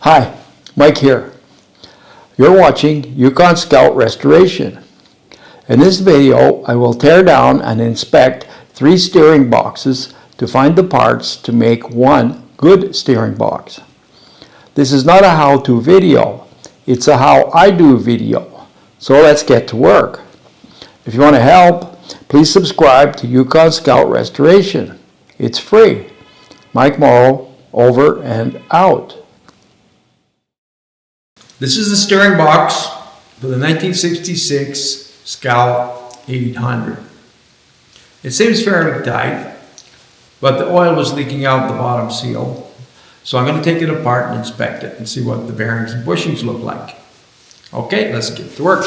Hi, Mike here. You're watching Yukon Scout Restoration. In this video, I will tear down and inspect 3 steering boxes to find the parts to make one good steering box. This is not a how-to video, it's a how I do video. So let's get to work. If you want to help, please subscribe to Yukon Scout Restoration. It's free. Mike Morrow, over and out. This is the steering box for the 1966 Scout 800. It seems fairly tight, but the oil was leaking out the bottom seal. So I'm going to take it apart and inspect it and see what the bearings and bushings look like. Okay, let's get to work.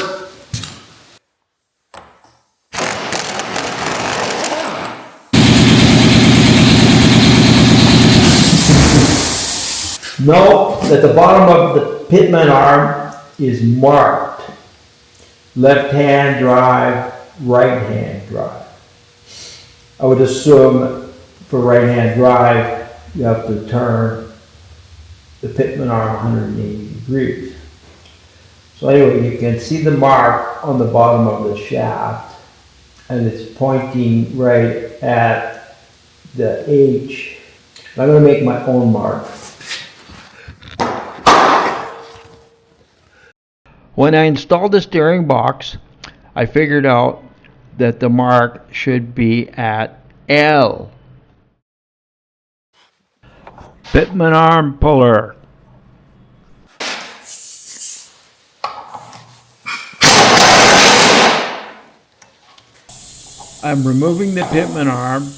Note that the bottom of the pitman arm is marked. Left hand drive, right hand drive. I would assume for right hand drive you have to turn the pitman arm 180 degrees. So anyway, you can see the mark on the bottom of the shaft and it's pointing right at the H. I'm going to make my own mark. When I installed the steering box, I figured out that the mark should be at L. Pitman arm puller. I'm removing the pitman arm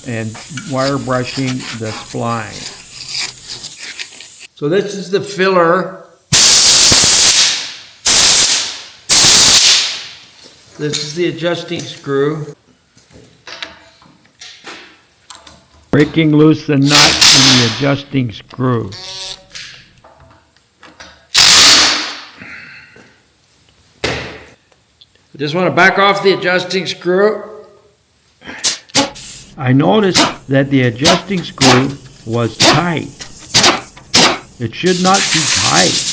and wire brushing the spline. So this is the filler. This is the adjusting screw. Breaking loose the nut in the adjusting screw. I just want to back off the adjusting screw. I noticed that the adjusting screw was tight. It should not be tight.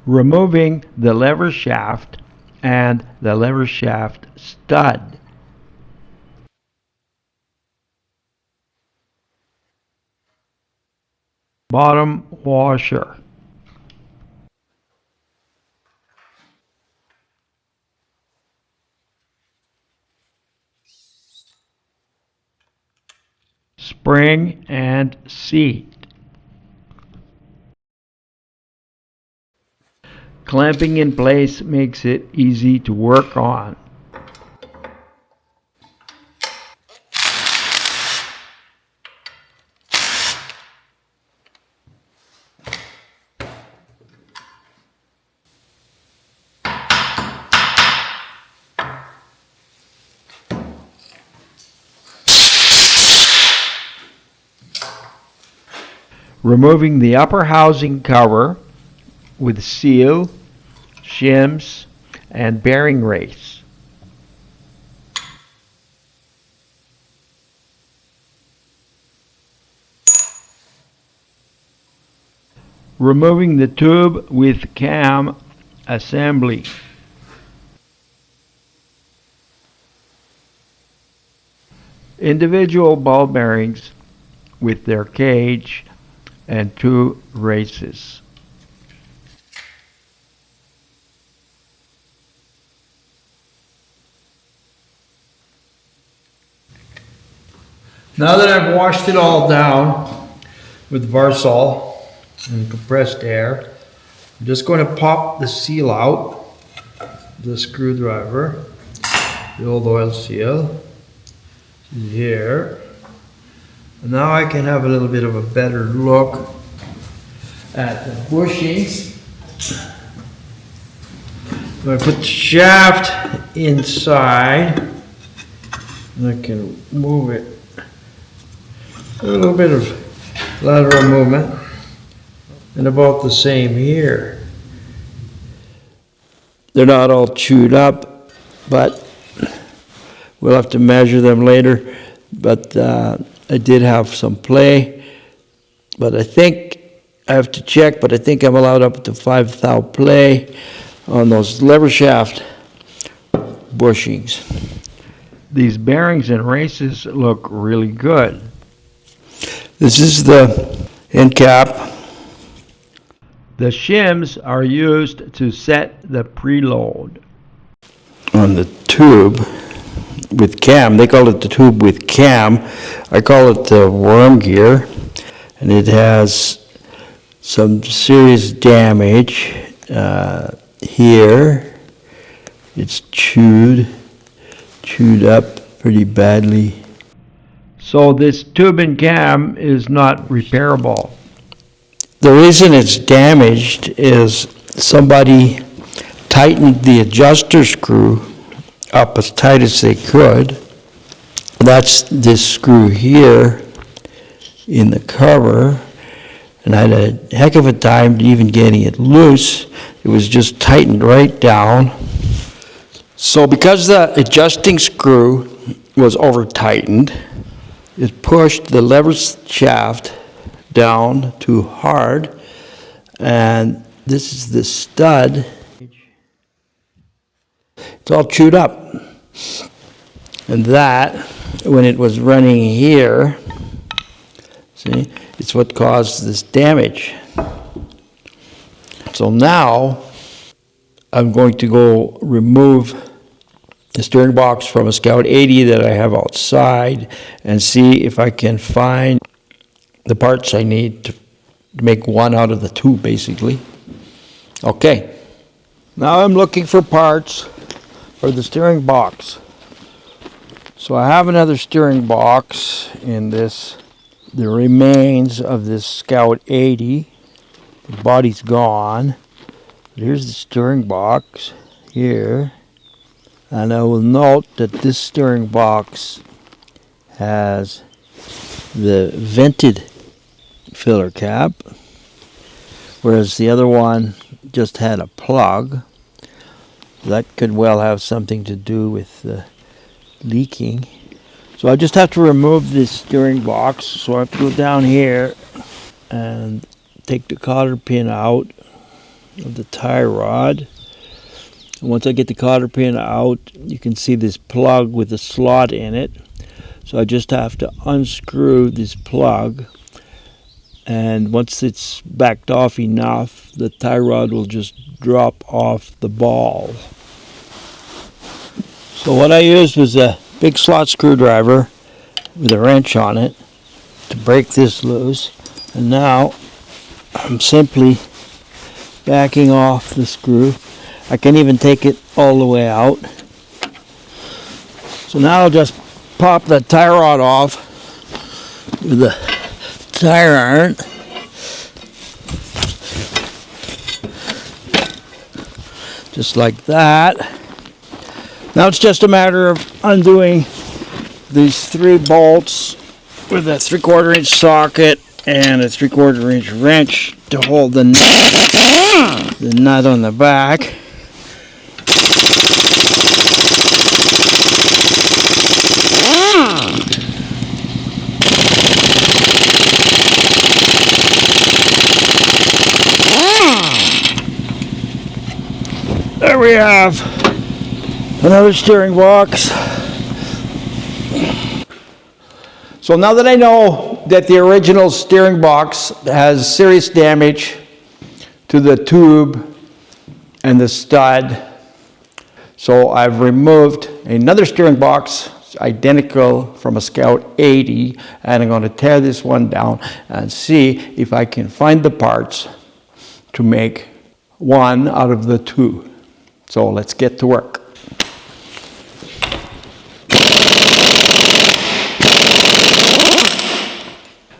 Removing the lever shaft and the lever shaft stud. Bottom washer. Spring and seat. Clamping in place makes it easy to work on. Removing the upper housing cover with seal, shims, and bearing race. Removing the tube with cam assembly. Individual ball bearings with their cage and 2 races. Now that I've washed it all down with Varsol and compressed air, I'm just going to pop the seal out, the screwdriver, the old oil seal, here. And now I can have a little bit of a better look at the bushings. So I put the shaft inside, and I can move it. A little bit of lateral movement. And about the same here. They're not all chewed up, but we'll have to measure them later. But I did have some play. But I think, I have to check, but I think I'm allowed up to 5 thou play on those lever shaft bushings. These bearings and races look really good. This is the end cap. The shims are used to set the preload. On the tube with cam, they call it the tube with cam. I call it the worm gear. And it has some serious damage here. It's chewed up pretty badly. So this tube and cam is not repairable. The reason it's damaged is somebody tightened the adjuster screw up as tight as they could. That's this screw here in the cover, and I had a heck of a time even getting it loose. It was just tightened right down. So because the adjusting screw was over tightened, it pushed the lever shaft down too hard, and this is the stud. It's all chewed up. And that, when it was running here, see, it's what caused this damage. So now I'm going to go remove the steering box from a Scout 80 that I have outside and see if I can find the parts I need to make one out of the two, basically. Okay, now I'm looking for parts for the steering box. So I have another steering box in this, the remains of this Scout 80. The body's gone. Here's the steering box here. And I will note that this steering box has the vented filler cap, whereas the other one just had a plug. That could well have something to do with the leaking. So I just have to remove this steering box. So I have to go down here and take the cotter pin out of the tie rod. And once I get the cotter pin out, you can see this plug with a slot in it. So I just have to unscrew this plug, and once it's backed off enough, the tie rod will just drop off the ball. So what I used was a big slot screwdriver with a wrench on it to break this loose, and now I'm simply backing off the screw. I can even take it all the way out. So now I'll just pop the tie rod off with a tire iron. Just like that. Now it's just a matter of undoing these 3 bolts with a 3/4 inch socket and a 3/4 inch wrench to hold the nut on the back. There we have another steering box. So now that I know that the original steering box has serious damage to the tube and the stud, so I've removed another steering box identical from a Scout 80, and I'm going to tear this one down and see if I can find the parts to make one out of the two. So let's get to work.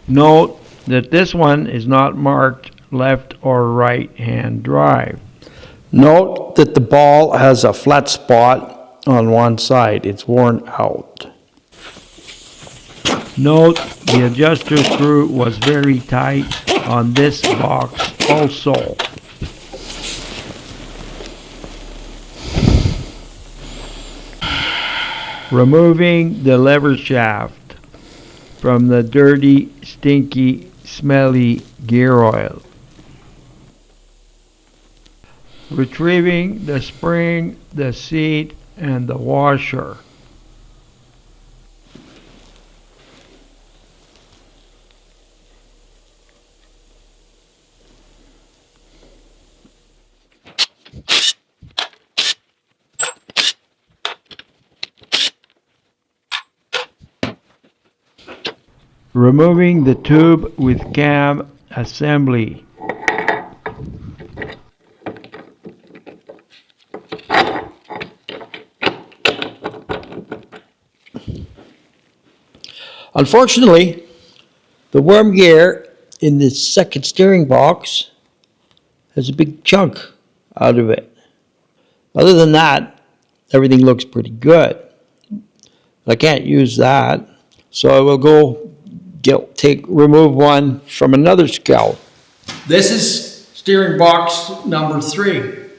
Note that this one is not marked left or right hand drive. Note that the ball has a flat spot on one side. It's worn out. Note the adjuster screw was very tight on this box also. Removing the lever shaft from the dirty, stinky, smelly gear oil. Retrieving the spring, the seat, and the washer. Removing the tube with cam assembly. Unfortunately, the worm gear in the second steering box has a big chunk out of it. Other than that, everything looks pretty good. I can't use that, so I will go remove one from another Scout. This is steering box number 3. I'm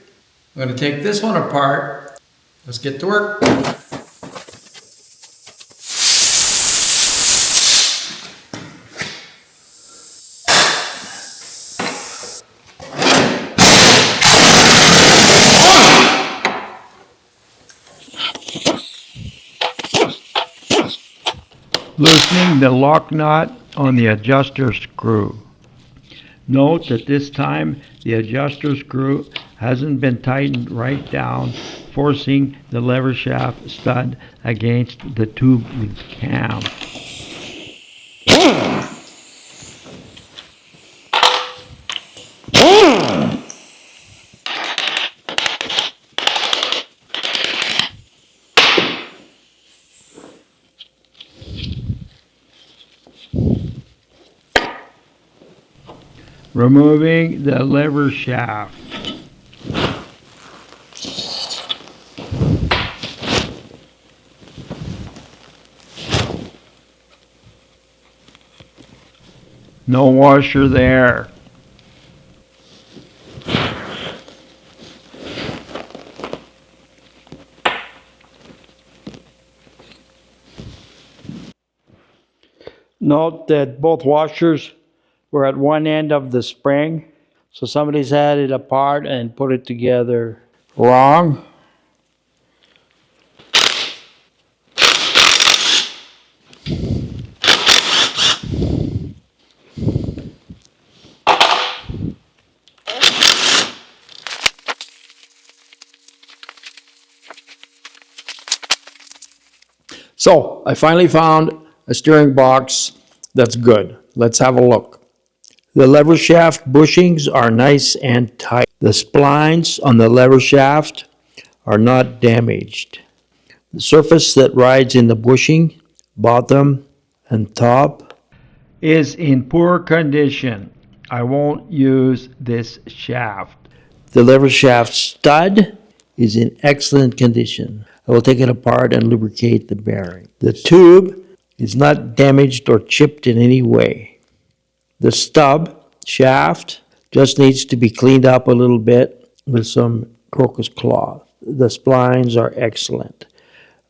going to take this one apart. Let's get to work. Loosening the lock nut on the adjuster screw. Note that this time the adjuster screw hasn't been tightened right down, forcing the lever shaft stud against the tube with cam. Removing the lever shaft. No washer there. Note that both washers were at one end of the spring, so somebody's had it apart and put it together wrong. So I finally found a steering box that's good. Let's have a look. The lever shaft bushings are nice and tight. The splines on the lever shaft are not damaged. The surface that rides in the bushing, bottom and top, is in poor condition. I won't use this shaft. The lever shaft stud is in excellent condition. I will take it apart and lubricate the bearing. The tube is not damaged or chipped in any way. The stub shaft just needs to be cleaned up a little bit with some crocus cloth. The splines are excellent.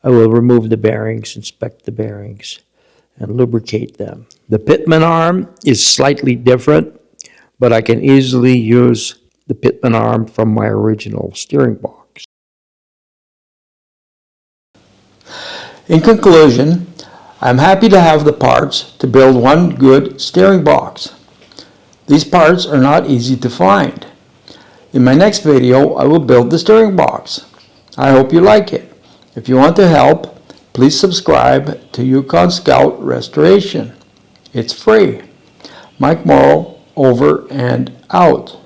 I will remove the bearings, inspect the bearings, and lubricate them. The pitman arm is slightly different, but I can easily use the pitman arm from my original steering box. In conclusion, I'm happy to have the parts to build one good steering box. These parts are not easy to find. In my next video, I will build the steering box. I hope you like it. If you want to help, please subscribe to Yukon Scout Restoration. It's free. Mike Morrow, over and out.